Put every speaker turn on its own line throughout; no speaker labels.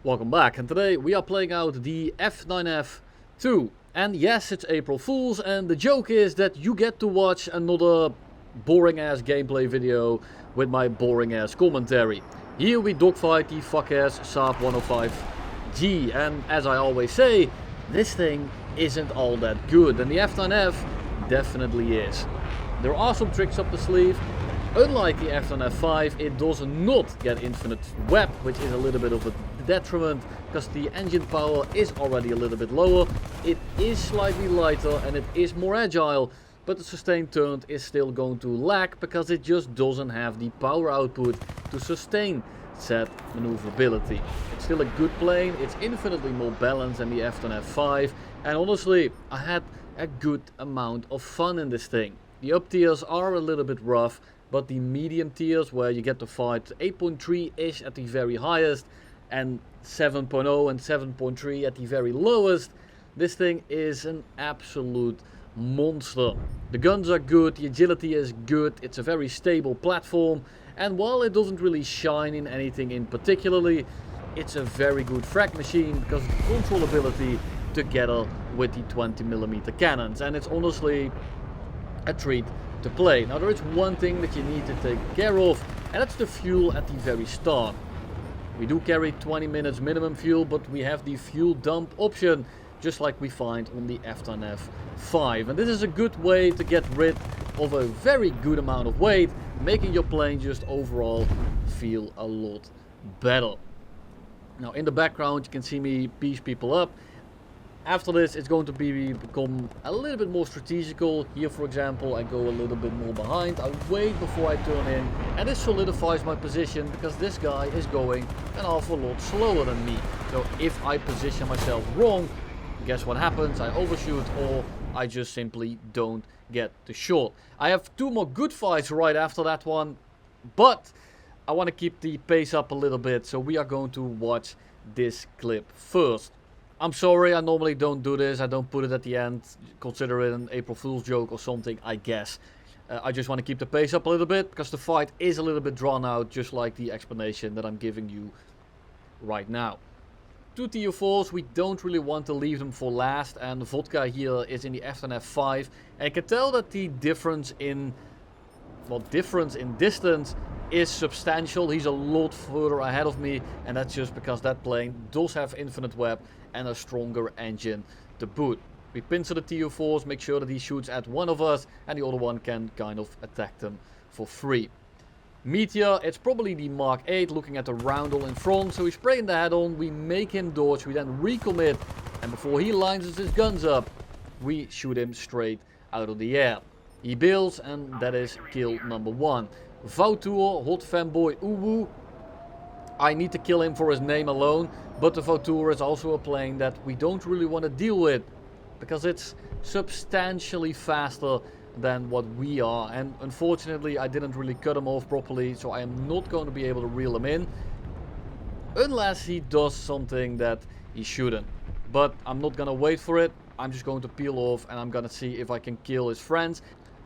Welcome back, and today we are playing out the F9F-2. And yes, it's April Fools, and the joke is that you get to watch another boring ass gameplay video with my boring ass commentary. Here we dogfight the fuck ass Saab 105G, and as I always say, this thing isn't all that good, and the F9F definitely is. There are some tricks up the sleeve. Unlike the F9F-5, it does not get infinite web, which is a little bit of a detriment, because the engine power is already a little bit lower. It is slightly lighter and it is more agile, but the sustained turn is still going to lag, because it just doesn't have the power output to sustain said maneuverability. It's still a good plane, it's infinitely more balanced than the F9F-5, and honestly, I had a good amount of fun in this thing. The up tiers are a little bit rough, but the medium tiers, where you get to fight 8.3-ish at the very highest and 7.0 and 7.3 at the very lowest, this thing is an absolute monster. The guns are good, the agility is good, it's a very stable platform, and while it doesn't really shine in anything in particularly, it's a very good frag machine because of the controllability together with the 20mm cannons, and it's honestly a treat to play. Now there is one thing that you need to take care of, and that's the fuel at the very start. We do carry 20 minutes minimum fuel, but we have the fuel dump option, just like we find on the F9F-5. And this is a good way to get rid of a very good amount of weight, making your plane just overall feel a lot better. Now in the background you can see me piece people up. After this, it's going to become a little bit more strategical. Here, for example, I go a little bit more behind. I wait before I turn in, and this solidifies my position because this guy is going an awful lot slower than me. So if I position myself wrong, guess what happens? I overshoot, or I just simply don't get the shot. I have two more good fights right after that one, but I want to keep the pace up a little bit, so we are going to watch this clip first. I'm sorry, I normally don't do this, I don't put it at the end, consider it an April Fool's joke or something, I guess. I just want to keep the pace up a little bit, because the fight is a little bit drawn out, just like the explanation that I'm giving you right now. Two tier 4s, we don't really want to leave them for last, and Vodka here is in the F9F-5, and I can tell that the difference in distance is substantial. He's a lot further ahead of me, and that's just because that plane does have infinite web and a stronger engine to boot. We pincer the tier 4s, make sure that he shoots at one of us and the other one can kind of attack them for free. Meteor, it's probably the Mark 8 looking at the roundel in front, so we spray in the head on, we make him dodge, we then recommit, and before he lines his guns up, we shoot him straight out of the air. He bails, and that is kill number 1. Vautour, hot fanboy Uwu. I need to kill him for his name alone, but the Vautour is also a plane that we don't really want to deal with, because it's substantially faster than what we are, and unfortunately I didn't really cut him off properly, so I am not going to be able to reel him in, unless he does something that he shouldn't. But I'm not gonna wait for it, I'm just going to peel off and I'm gonna see if I can kill his friends.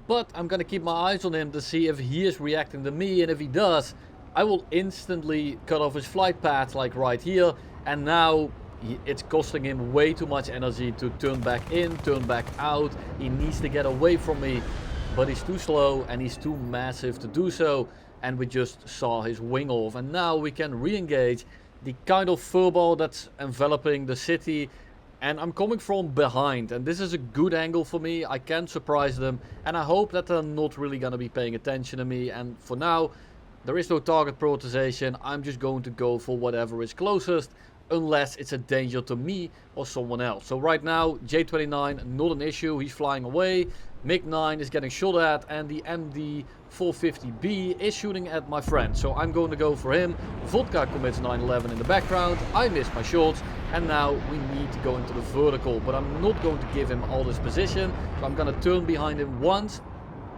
But I'm gonna keep my eyes on him to see if he is reacting to me, and if he does, I will instantly cut off his flight path, like right here, and now it's costing him way too much energy to turn back in, turn back out. He needs to get away from me, but he's too slow and he's too massive to do so, and we just saw his wing off, and now we can re-engage the kind of furball that's enveloping the city. And I'm coming from behind, and this is a good angle for me. I can surprise them, and I hope that they're not really going to be paying attention to me. And for now, there is no target prioritization. I'm just going to go for whatever is closest, unless it's a danger to me or someone else. So right now, J29, not an issue. He's flying away. MiG-9 is getting shot at, and the MD-450B is shooting at my friend. So I'm going to go for him. Vodka commits 9/11 in the background. I missed my shots, and now we need to go into the vertical. But I'm not going to give him all this position. So I'm going to turn behind him once,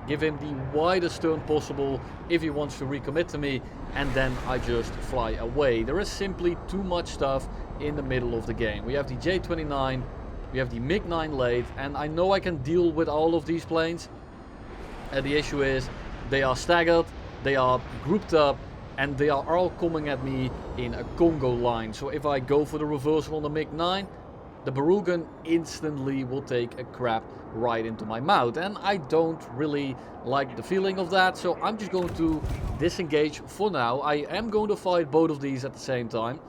give him the widest turn possible if he wants to recommit to me, and then I just fly away. There is simply too much stuff in the middle of the game. We have the J29, we have the MiG-9 late, and I know I can deal with all of these planes. And the issue is they are staggered, they are grouped up, and they are all coming at me in a Congo line. So if I go for the reversal on the MiG-9, the Barugan instantly will take a crap right into my mouth, and I don't really like the feeling of that, so I'm just going to disengage for now. I am going to fight both of these at the same time,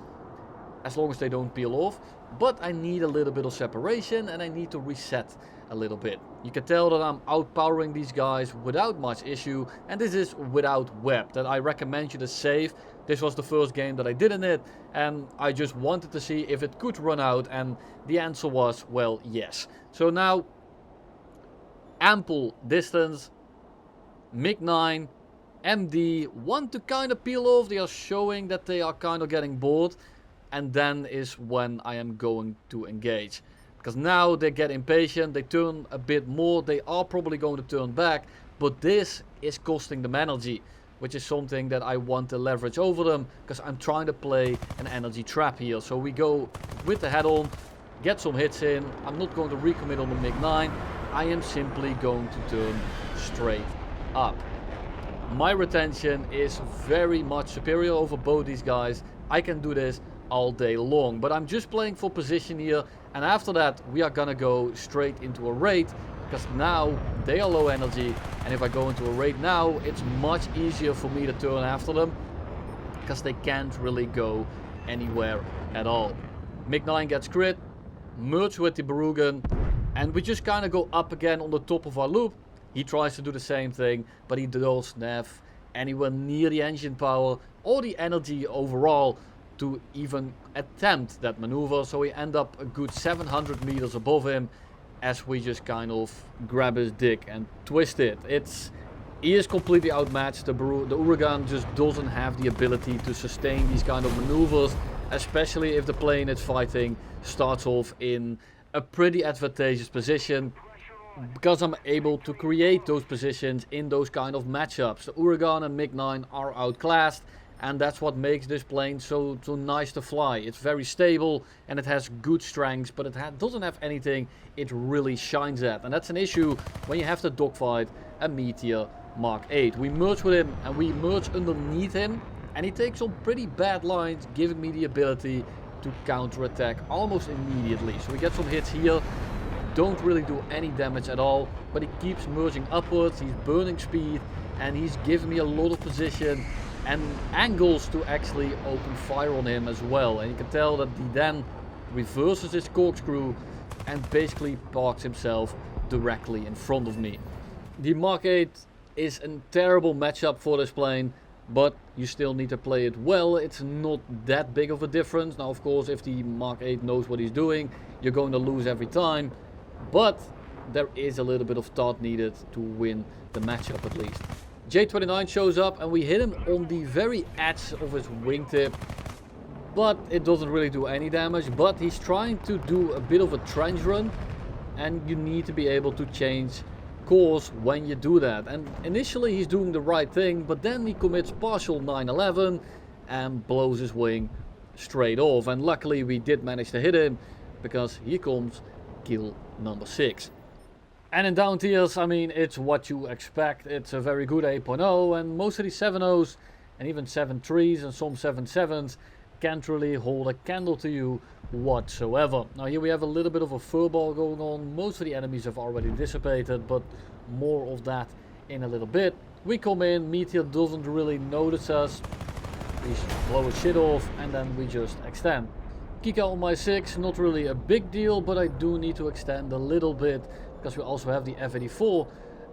as long as they don't peel off, but I need a little bit of separation and I need to reset a little bit. You can tell that I'm outpowering these guys without much issue, and this is without web. That I recommend you to save. This was the first game that I did in it, and I just wanted to see if it could run out, and the answer was, well, yes. So now, ample distance, MiG-9, MD want to kind of peel off. They are showing that they are kind of getting bored, and then is when I am going to engage. Because now they get impatient, they turn a bit more, they are probably going to turn back, but this is costing them energy, which is something that I want to leverage over them, because I'm trying to play an energy trap here. So we go with the head on, get some hits in. I'm not going to recommit on the MiG-9, I am simply going to turn straight up. My retention is very much superior over both these guys. I can do this all day long, but I'm just playing for position here, and after that we are gonna go straight into a raid, because now they are low energy, and if I go into a raid now, it's much easier for me to turn after them, because they can't really go anywhere at all. MiG-9 gets crit, merge with the Barugan, and we just kind of go up again on the top of our loop. He tries to do the same thing, but he doesn't have anywhere near the engine power or the energy overall to even attempt that maneuver, so we end up a good 700 meters above him as we just kind of grab his dick and twist it. He is completely outmatched. The Uragan just doesn't have the ability to sustain these kind of maneuvers, especially if the plane it's fighting starts off in a pretty advantageous position, because I'm able to create those positions in those kind of matchups. The Uragan and MiG-9 are outclassed, and that's what makes this plane so nice to fly. It's very stable and it has good strengths, but it doesn't have anything it really shines at. And that's an issue when you have to dogfight a Meteor Mark 8. We merge with him and we merge underneath him, and he takes some pretty bad lines, giving me the ability to counterattack almost immediately. So we get some hits here, don't really do any damage at all, but he keeps merging upwards, he's burning speed, and he's giving me a lot of position and angles to actually open fire on him as well. And you can tell that he then reverses his corkscrew and basically parks himself directly in front of me. The Mark 8 is a terrible matchup for this plane, but you still need to play it well. It's not that big of a difference. Now, of course, if the Mark 8 knows what he's doing, you're going to lose every time, but there is a little bit of thought needed to win the matchup at least. J29 shows up and we hit him on the very edge of his wingtip, but it doesn't really do any damage. But he's trying to do a bit of a trench run, and you need to be able to change course when you do that. And initially he's doing the right thing, but then he commits partial 9/11 and blows his wing straight off. And luckily we did manage to hit him, because here comes kill number 6. And in down tiers, I mean, it's what you expect. It's a very good 8.0, and most of these 7.0s and even 7.3s and some 7.7s can't really hold a candle to you whatsoever. Now here we have a little bit of a furball going on. Most of the enemies have already dissipated, but more of that in a little bit. We come in, Meteor doesn't really notice us. We blow his shit off, and then we just extend. Kika on my 6, not really a big deal, but I do need to extend a little bit, because we also have the F-84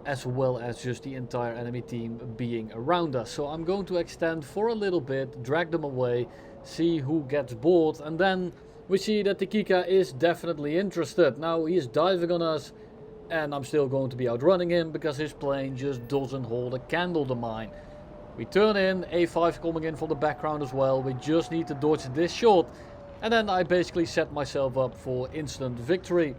as well as just the entire enemy team being around us. So I'm going to extend for a little bit, drag them away, see who gets bored, and then we see that the Kika is definitely interested. Now he is diving on us, and I'm still going to be outrunning him because his plane just doesn't hold a candle to mine. We turn in, A5 coming in from the background as well. We just need to dodge this shot, and then I basically set myself up for instant victory,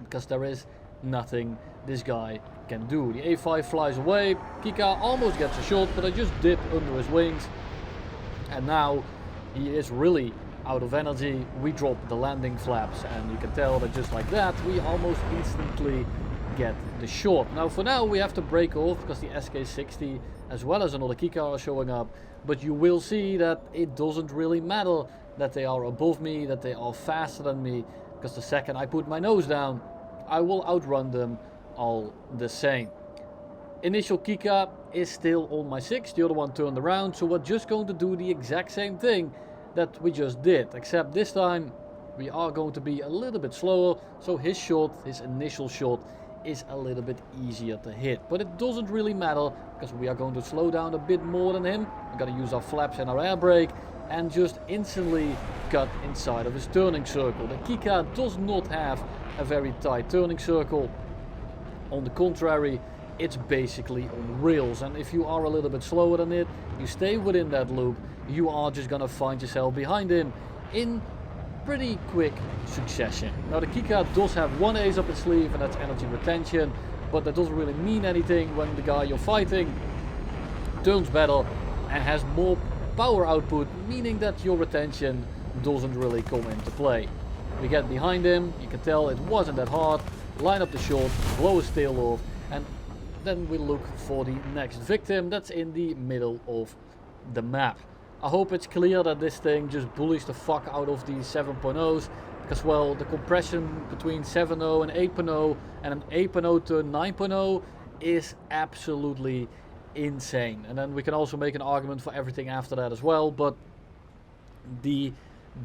because there is nothing this guy can do. The A5 flies away, Kika almost gets a shot, but I just dip under his wings, and now he is really out of energy. We drop the landing flaps, and you can tell that just like that we almost instantly get the shot. Now for now we have to break off because the SK60 as well as another Kika are showing up, but you will see that it doesn't really matter that they are above me, that they are faster than me, because the second I put my nose down, I will outrun them all the same. Initial Kika is still on my 6, the other one turned around, so we're just going to do the exact same thing that we just did, except this time we are going to be a little bit slower, so his shot, his initial shot, is a little bit easier to hit. But it doesn't really matter, because we are going to slow down a bit more than him. We're going to use our flaps and our air brake, and just instantly cut inside of his turning circle. The Kika does not have a very tight turning circle. On the contrary, it's basically on rails, and if you are a little bit slower than it, you stay within that loop, you are just gonna find yourself behind him in pretty quick succession. Now the Kika does have one ace up its sleeve, and that's energy retention, but that doesn't really mean anything when the guy you're fighting turns better and has more power output, meaning that your retention doesn't really come into play. We get behind him, you can tell it wasn't that hard, line up the shot, blow his tail off, and then we look for the next victim that's in the middle of the map. I hope it's clear that this thing just bullies the fuck out of these 7.0s, because well, the compression between 7.0 and 8.0 and an 8.0 to 9.0 is absolutely insane. And then we can also make an argument for everything after that as well, but the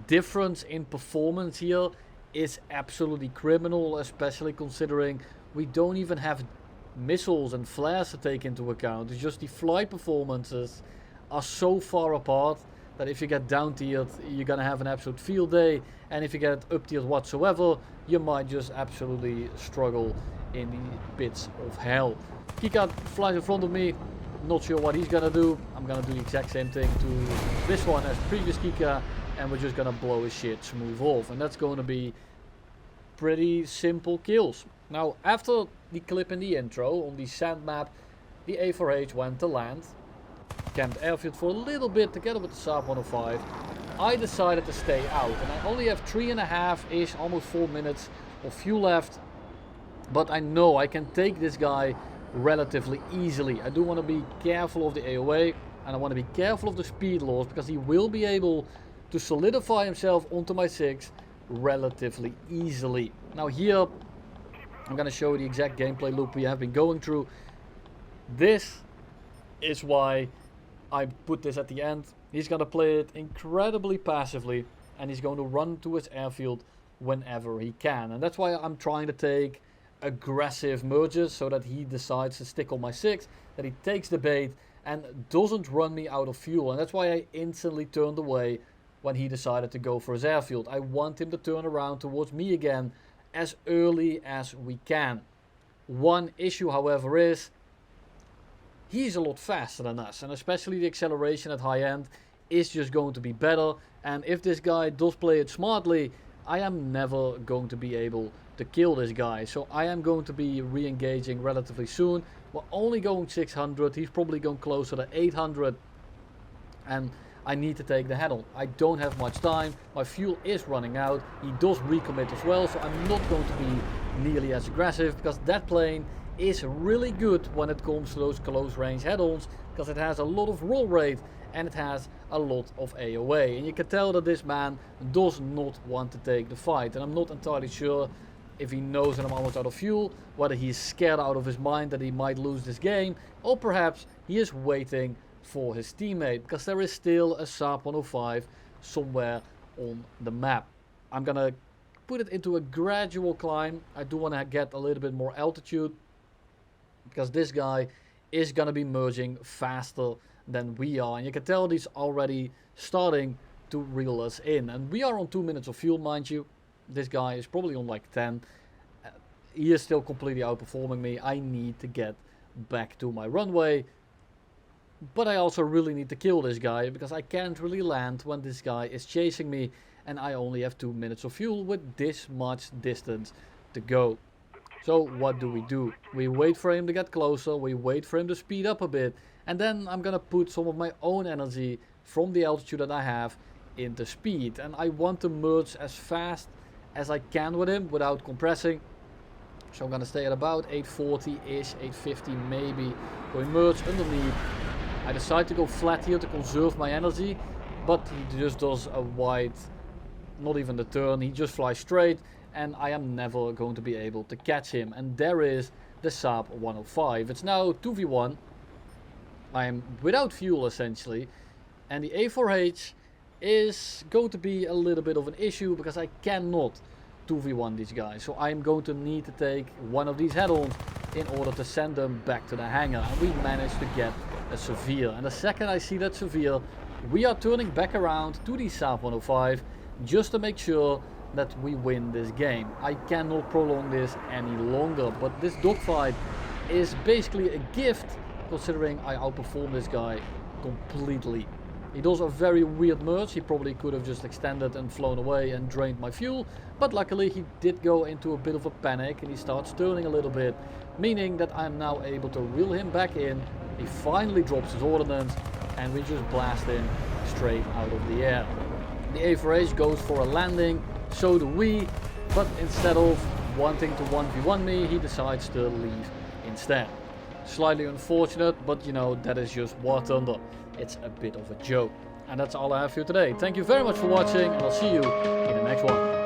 difference in performance here is absolutely criminal, especially considering we don't even have missiles and flares to take into account. It's just the flight performances are so far apart that if you get down tiered, you're gonna have an absolute field day, and if you get up tiered whatsoever, you might just absolutely struggle in the pits of hell. Kika flies in front of me, not sure what he's gonna do. I'm gonna do the exact same thing to this one as previous Kika, and we're just gonna blow his shit smooth off, and that's going to be pretty simple kills. Now after the clip in the intro on the sand map, the A4H went to land, camped airfield for a little bit together with the Saab 105. I decided to stay out, and I only have 3.5-ish, almost 4 minutes of fuel left, but I know I can take this guy relatively easily. I do want to be careful of the AOA, and I want to be careful of the speed loss, because he will be able to solidify himself onto my 6 relatively easily. Now here I'm going to show you the exact gameplay loop we have been going through. This is why I put this at the end. He's going to play it incredibly passively, and he's going to run to his airfield whenever he can. And that's why I'm trying to take aggressive merges, so that he decides to stick on my 6, that he takes the bait and doesn't run me out of fuel. And that's why I instantly turned away when he decided to go for his airfield. I want him to turn around towards me again as early as we can. One issue, however, is he's a lot faster than us, and especially the acceleration at high end is just going to be better. And if this guy does play it smartly, I am never going to be able to kill this guy. So I am going to be re-engaging relatively soon. We're only going 600, he's probably going closer to 800, and I need to take the head on. I don't have much time, my fuel is running out, he does recommit as well, so I'm not going to be nearly as aggressive, because that plane is really good when it comes to those close range head-ons, because it has a lot of roll rate and it has a lot of AOA, and you can tell that this man does not want to take the fight. And I'm not entirely sure if he knows that I'm almost out of fuel, whether he's scared out of his mind that he might lose this game, or perhaps he is waiting for his teammate, because there is still a Saab 105 somewhere on the map. I'm gonna put it into a gradual climb. I do want to get a little bit more altitude, because this guy is gonna be merging faster than we are, and you can tell he's already starting to reel us in. And we are on 2 minutes of fuel, mind you. This guy is probably on like 10. He is still completely outperforming me. I need to get back to my runway, but I also really need to kill this guy, because I can't really land when this guy is chasing me, and I only have 2 minutes of fuel with this much distance to go. So what do? We wait for him to get closer, we wait for him to speed up a bit, and then I'm gonna put some of my own energy from the altitude that I have into speed. And I want to merge as fast as I can with him without compressing. So I'm gonna stay at about 840-ish, 850 maybe. Going merge underneath. I decide to go flat here to conserve my energy, but he just does a wide, not even the turn, he just flies straight, and I am never going to be able to catch him. And there is the Saab 105. It's now 2v1. I am without fuel essentially, and the A4H is going to be a little bit of an issue because I cannot 2v1 these guys. So I'm going to need to take one of these head-ons in order to send them back to the hangar, and we managed to get a severe. And the second I see that severe, we are turning back around to the Saab 105 just to make sure that we win this game. I cannot prolong this any longer, but this dogfight is basically a gift considering I outperformed this guy completely. He does a very weird merge. He probably could have just extended and flown away and drained my fuel, but luckily he did go into a bit of a panic and he starts turning a little bit, meaning that I'm now able to reel him back in. He finally drops his ordnance and we just blast him straight out of the air. The A4H goes for a landing, so do we, but instead of wanting to 1v1 me, he decides to leave instead. Slightly unfortunate, but you know, that is just War Thunder. It's a bit of a joke. And that's all I have for you today. Thank you very much for watching, and I'll see you in the next one.